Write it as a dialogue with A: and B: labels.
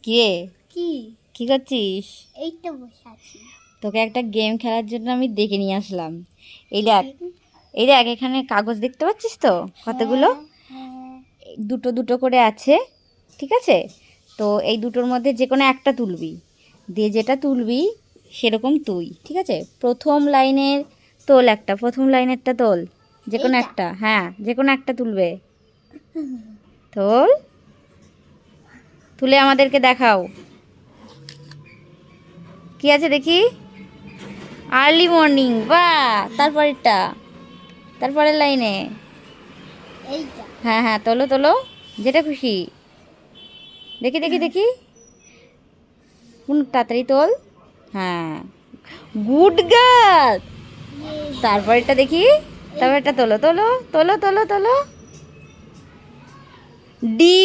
A: কি রে,
B: কি?
A: কি করছিস?
B: এই তো বসে আছি।
A: তোকে একটা গেম খেলার জন্য আমি ডেকে নিয়ে আসলাম। এই দেখ, এই দেখ, এখানে কাগজ দেখতে পাচ্ছিস তো কতগুলো?
B: হ্যাঁ।
A: দুটো দুটো করে আছে, ঠিক আছে? তো এই দুটোর মধ্যে যে কোনো একটা তুলবি, দিয়ে যেটা তুলবি সেরকম তুই, ঠিক আছে? প্রথম লাইনের তোল, একটা প্রথম লাইনেরটা তোল, যে কোনো
B: এইটা?
A: একটা, হ্যাঁ যে কোনো একটা তুলবে। তোল, তুলে আমাদেরকে দেখাও কি আছে দেখি। আর্লি মর্নিং, বাহ! তারপরেরটা, তারপরের লাইনে,
B: এইটা?
A: হ্যাঁ হ্যাঁ, তোলো তোলো, যেটা খুশি। দেখি দেখি দেখি, কোন, তাড়াতাড়ি তোল। হ্যাঁ, গুড গার্ল। তারপরেরটা দেখি, তারপরেরটা তোলো তোলো তোলো তোলো তোলো। ডি।